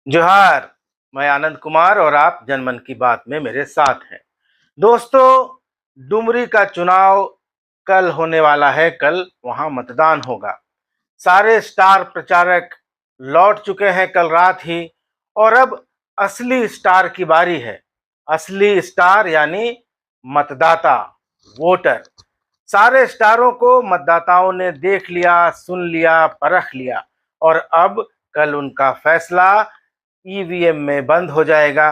जोहार। मैं आनंद कुमार और आप जनमन की बात में मेरे साथ हैं। दोस्तों, डुमरी का चुनाव कल होने वाला है। कल वहां मतदान होगा। सारे स्टार प्रचारक लौट चुके हैं कल रात ही, और अब असली स्टार की बारी है। असली स्टार यानी मतदाता, वोटर। सारे स्टारों को मतदाताओं ने देख लिया, सुन लिया, परख लिया, और अब कल उनका फैसला ईवीएम में बंद हो जाएगा।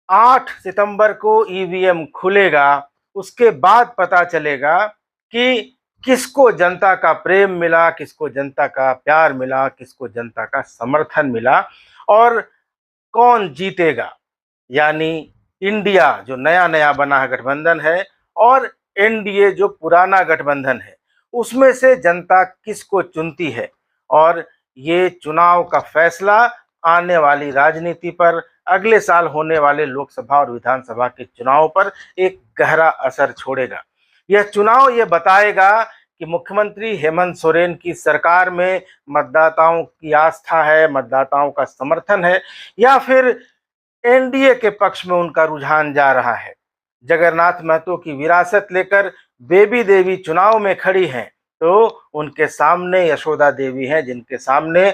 8 सितंबर को ईवीएम खुलेगा। उसके बाद पता चलेगा कि किसको जनता का प्रेम मिला, किसको जनता का प्यार मिला, किसको जनता का समर्थन मिला, और कौन जीतेगा। यानी इंडिया जो नया नया बना है गठबंधन है, और एनडीए जो पुराना गठबंधन है, उसमें से जनता किसको चुनती है। और ये चुनाव का फैसला आने वाली राजनीति पर, अगले साल होने वाले लोकसभा और विधानसभा के चुनाव पर एक गहरा असर छोड़ेगा। यह चुनाव ये बताएगा कि मुख्यमंत्री हेमंत सोरेन की सरकार में मतदाताओं की आस्था है, मतदाताओं का समर्थन है, या फिर एनडीए के पक्ष में उनका रुझान जा रहा है। जगन्नाथ महतो की विरासत लेकर बेबी देवी चुनाव में खड़ी हैं, तो उनके सामने यशोदा देवी हैं, जिनके सामने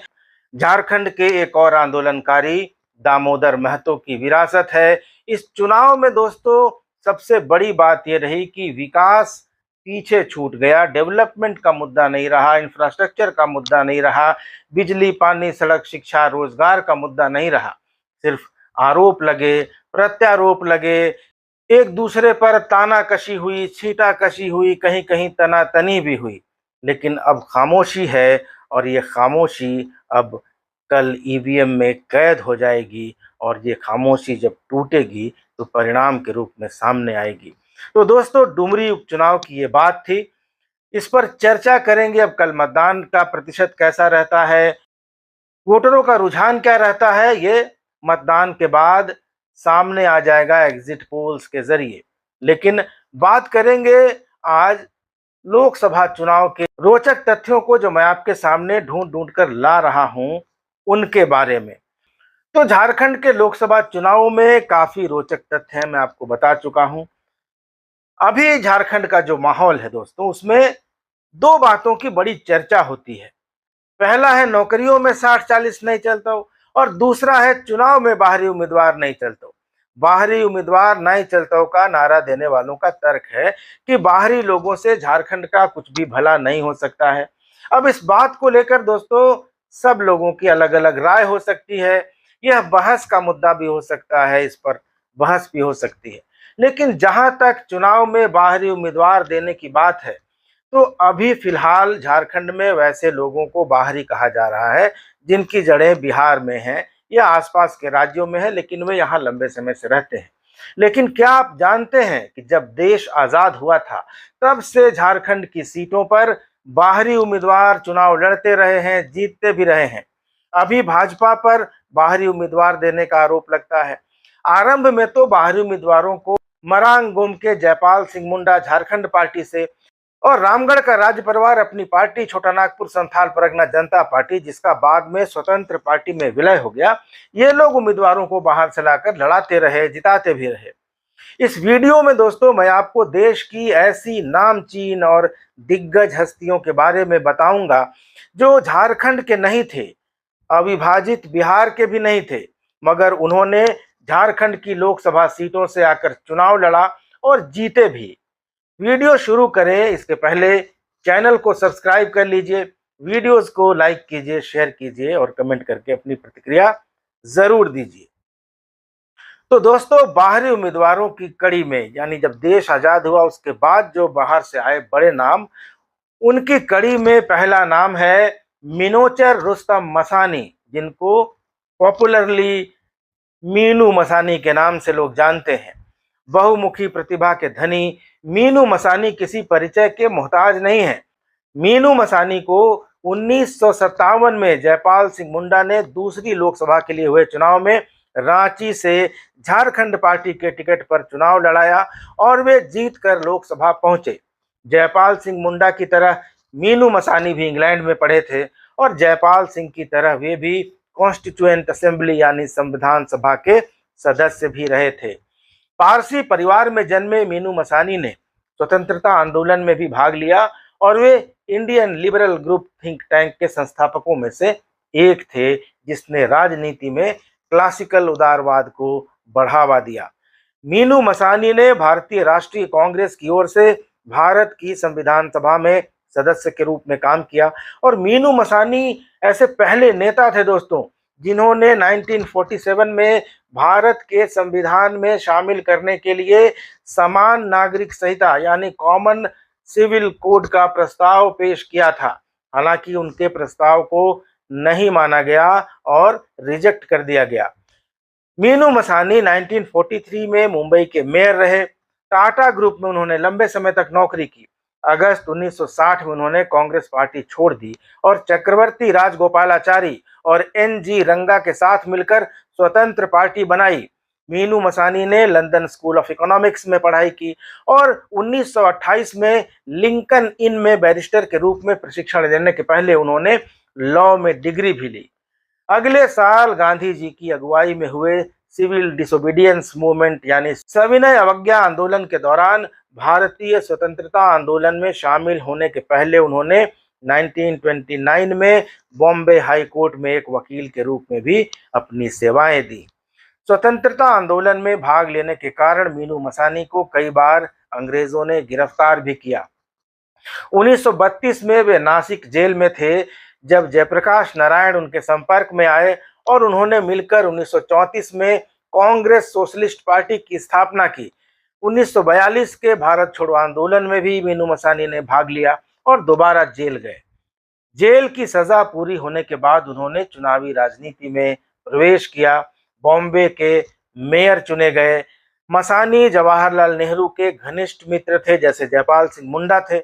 झारखंड के एक और आंदोलनकारी दामोदर महतो की विरासत है। इस चुनाव में दोस्तों सबसे बड़ी बात यह रही कि विकास पीछे छूट गया। डेवलपमेंट का मुद्दा नहीं रहा, इंफ्रास्ट्रक्चर का मुद्दा नहीं रहा, बिजली, पानी, सड़क, शिक्षा, रोजगार का मुद्दा नहीं रहा। सिर्फ आरोप लगे, प्रत्यारोप लगे, एक दूसरे पर तानाकशी हुई, छींटाकशी हुई, कहीं कहीं तनातनी भी हुई। लेकिन अब खामोशी है, और ये खामोशी अब कल ईवीएम में कैद हो जाएगी, और ये खामोशी जब टूटेगी तो परिणाम के रूप में सामने आएगी। तो दोस्तों, डुमरी उपचुनाव की ये बात थी। इस पर चर्चा करेंगे। अब कल मतदान का प्रतिशत कैसा रहता है, वोटरों का रुझान क्या रहता है, ये मतदान के बाद सामने आ जाएगा एग्जिट पोल्स के जरिए। लेकिन बात करेंगे आज लोकसभा चुनाव के रोचक तथ्यों को, जो मैं आपके सामने ढूंढ ढूंढ कर ला रहा हूं, उनके बारे में। तो झारखंड के लोकसभा चुनाव में काफी रोचक तथ्य हैं, मैं आपको बता चुका हूं। अभी झारखंड का जो माहौल है दोस्तों, उसमें दो बातों की बड़ी चर्चा होती है। पहला है नौकरियों में 60-40 नहीं चलता हो, और दूसरा है चुनाव में बाहरी उम्मीदवार नहीं चलता हो। बाहरी उम्मीदवार नहीं चलता हो का नारा देने वालों का तर्क है कि बाहरी लोगों से झारखंड का कुछ भी भला नहीं हो सकता है। अब इस बात को लेकर दोस्तों सब लोगों की अलग अलग राय हो सकती है। यह बहस का मुद्दा भी हो सकता है, इस पर बहस भी हो सकती है। लेकिन जहां तक चुनाव में बाहरी उम्मीदवार देने की बात है, तो अभी फिलहाल झारखंड में वैसे लोगों को बाहरी कहा जा रहा है जिनकी जड़ें बिहार में हैं या आसपास के राज्यों में है, लेकिन वे यहाँ लंबे समय से रहते हैं। लेकिन क्या आप जानते हैं कि जब देश आजाद हुआ था, तब से झारखंड की सीटों पर बाहरी उम्मीदवार चुनाव लड़ते रहे हैं, जीतते भी रहे हैं। अभी भाजपा पर बाहरी उम्मीदवार देने का आरोप लगता है। आरंभ में तो बाहरी उम्मीदवारों को मरांग गोम के जयपाल सिंह मुंडा झारखंड पार्टी से, और रामगढ़ का राज परिवार अपनी पार्टी छोटा नागपुर संथाल परगना जनता पार्टी, जिसका बाद में स्वतंत्र पार्टी में विलय हो गया, ये लोग उम्मीदवारों को बाहर से लाकर लड़ाते रहे, जिताते भी रहे। इस वीडियो में दोस्तों मैं आपको देश की ऐसी नामचीन और दिग्गज हस्तियों के बारे में बताऊंगा जो झारखंड के नहीं थे, अविभाजित बिहार के भी नहीं थे, मगर उन्होंने झारखंड की लोकसभा सीटों से आकर चुनाव लड़ा और जीते भी। वीडियो शुरू करें इसके पहले चैनल को सब्सक्राइब कर लीजिए, वीडियोस को लाइक कीजिए, शेयर कीजिए, और कमेंट करके अपनी प्रतिक्रिया जरूर दीजिए। तो दोस्तों, बाहरी उम्मीदवारों की कड़ी में, यानी जब देश आजाद हुआ उसके बाद जो बाहर से आए बड़े नाम, उनकी कड़ी में पहला नाम है मिनोचर रुस्तम मसानी, जिनको पॉपुलरली मीनू मसानी के नाम से लोग जानते हैं। बहुमुखी प्रतिभा के धनी मीनू मसानी किसी परिचय के मोहताज नहीं है। मीनू मसानी को 1957 में जयपाल सिंह मुंडा ने दूसरी लोकसभा के लिए हुए चुनाव में रांची से झारखंड पार्टी के टिकट पर चुनाव लड़ाया, और वे जीत कर लोकसभा पहुंचे। जयपाल सिंह मुंडा की तरह मीनू मसानी भी इंग्लैंड में पढ़े थे, और जयपाल सिंह की तरह वे भी कॉन्स्टिट्यूएंट असेंबली यानी संविधान सभा के सदस्य भी रहे थे। पारसी परिवार में जन्मे मीनू मसानी ने स्वतंत्रता आंदोलन में भी भाग लिया और वे Indian liberal group think tank के संस्थापकों में से एक थे, जिसने राजनीति में क्लासिकल उदारवाद को बढ़ावा दिया। मीनू मसानी ने भारतीय राष्ट्रीय कांग्रेस की ओर से भारत की संविधान सभा में सदस्य के रूप में काम किया और मीनू मसानी ऐसे पहले नेता थे दोस्तों जिन्होंने 1947 में भारत के संविधान में शामिल करने के लिए समान नागरिक संहिता यानी कॉमन सिविल कोड का प्रस्ताव पेश किया था। हालांकि उनके प्रस्ताव को नहीं माना गया और रिजेक्ट कर दिया गया। मीनू मसानी 1943 में मुंबई के मेयर रहे। टाटा ग्रुप में उन्होंने लंबे समय तक नौकरी की। अगस्त 1960 में उन्होंने कांग्रेस पार्टी छोड़ दी और चक्रवर्ती राजगोपालाचारी और एन.जी. रंगा के साथ मिलकर स्वतंत्र पार्टी बनाई। मीनू मसानी ने लंदन स्कूल ऑफ इकोनॉमिक्स में पढ़ाई की और 1928 में लिंकन इन में बैरिस्टर के रूप में प्रशिक्षण लेने के पहले उन्होंने लॉ में डिग्री भी ली। अगले साल गांधी जी की अगुवाई में हुए सिविल डिसोबीडियंस मूवमेंट यानी सविनय अवज्ञा आंदोलन के दौरान भारतीय स्वतंत्रता आंदोलन में शामिल होने के पहले उन्होंने 1929 में बॉम्बे हाई कोर्ट में एक वकील के रूप में भी अपनी सेवाएं दी। स्वतंत्रता आंदोलन में भाग लेने के कारण मीनू मसानी को कई बार अंग्रेजों ने गिरफ्तार भी किया। 1932 में वे नासिक जेल में थे जब जयप्रकाश नारायण उनके संपर्क में आए और उन्होंने मिलकर 1934 में कांग्रेस सोशलिस्ट पार्टी की स्थापना की। 1942 के भारत छोड़ो आंदोलन में भी मीनू मसानी ने भाग लिया और दोबारा जेल गए। जेल की सजा पूरी होने के बाद उन्होंने चुनावी राजनीति में प्रवेश किया। बॉम्बे के मेयर चुने गए। मसानी जवाहरलाल नेहरू के घनिष्ठ मित्र थे, जैसे जयपाल सिंह मुंडा थे।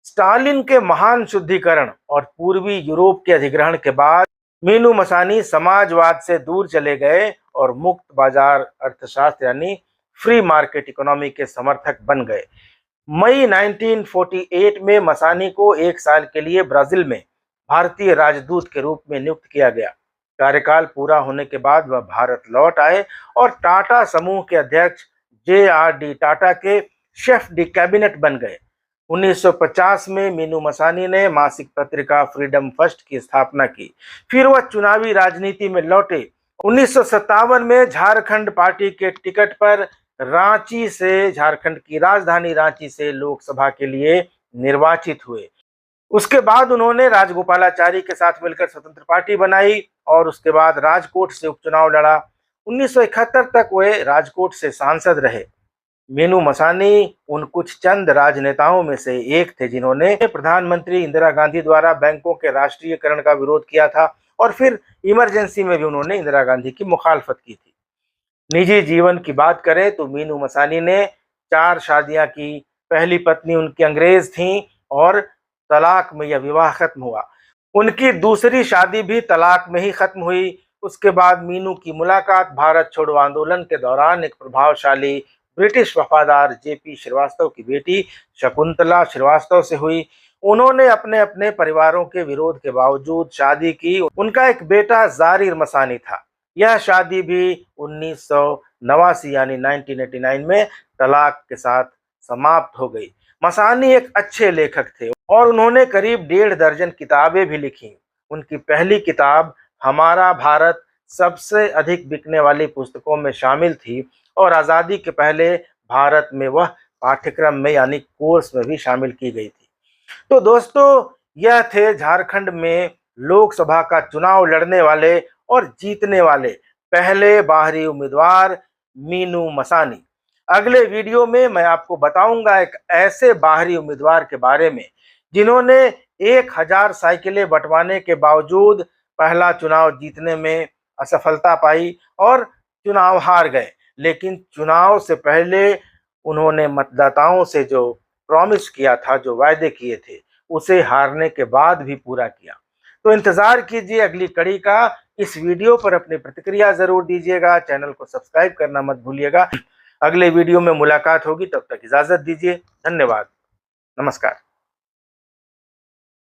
स्टालिन के महान शुद्धिकरण और पूर्वी यूरोप के अधिग्रहण के बाद मीनू मसानी समाजवाद से दूर चले गए और मुक्त बाजार अर्थशास्त्र यानी फ्री मार्केट इकोनॉमी के समर्थक बन गए। मई 1948 में मसानी को एक साल के लिए ब्राजील में भारतीय राजदूत के रूप में नियुक्त किया गया। कार्यकाल पूरा होने के बाद वह भारत लौट आए और टाटा समूह के अध्यक्ष जे.आर.डी. टाटा के शेफ डी कैबिनेट बन गए। 1950 में मीनू मसानी ने मासिक पत्रिका फ्रीडम फर्स्ट की स्थापना की। फिर वह चुनावी राजनीति में लौटे। 1957 में झारखंड पार्टी के टिकट पर रांची से, झारखंड की राजधानी रांची से लोकसभा के लिए निर्वाचित हुए। उसके बाद उन्होंने राजगोपालाचारी के साथ मिलकर स्वतंत्र पार्टी बनाई और उसके बाद राजकोट से उपचुनाव लड़ा। 1971 तक वे राजकोट से सांसद रहे। मीनू मसानी उन कुछ चंद राजनेताओं में से एक थे जिन्होंने प्रधानमंत्री इंदिरा गांधी द्वारा बैंकों के राष्ट्रीयकरण का विरोध किया था और फिर इमरजेंसी में भी उन्होंने इंदिरा गांधी की मुखालफत की थी। निजी जीवन की बात करें तो मीनू मसानी ने 4 शादियां की। पहली पत्नी उनकी अंग्रेज थी और तलाक में यह विवाह खत्म हुआ। उनकी दूसरी शादी भी तलाक में ही खत्म हुई। उसके बाद मीनू की मुलाकात भारत छोड़ो आंदोलन के दौरान एक प्रभावशाली ब्रिटिश वफादार जे.पी. श्रीवास्तव की बेटी शकुंतला श्रीवास्तव से हुई। उन्होंने अपने अपने परिवारों के विरोध के बावजूद शादी की। उनका एक बेटा जारिर मसानी था। यह शादी भी 1989 यानी 1989 में तलाक के साथ समाप्त हो गई। मसानी एक अच्छे लेखक थे और उन्होंने करीब 1.5 दर्जन किताबें भी लिखी। उनकी पहली किताब हमारा भारत सबसे अधिक बिकने वाली पुस्तकों में शामिल थी और आज़ादी के पहले भारत में वह पाठ्यक्रम में यानी कोर्स में भी शामिल की गई थी। तो दोस्तों, यह थे झारखंड में लोकसभा का चुनाव लड़ने वाले और जीतने वाले पहले बाहरी उम्मीदवार मीनू मसानी। अगले वीडियो में मैं आपको बताऊंगा एक ऐसे बाहरी उम्मीदवार के बारे में जिन्होंने 1000 साइकिलें बंटवाने के बावजूद पहला चुनाव जीतने में असफलता पाई और चुनाव हार गए, लेकिन चुनाव से पहले उन्होंने मतदाताओं से जो प्रॉमिस किया था, जो वायदे किए थे, उसे हारने के बाद भी पूरा किया। तो इंतजार कीजिए अगली कड़ी का। इस वीडियो पर अपनी प्रतिक्रिया जरूर दीजिएगा। चैनल को सब्सक्राइब करना मत भूलिएगा। अगले वीडियो में मुलाकात होगी, तब तक इजाजत दीजिए। धन्यवाद। नमस्कार।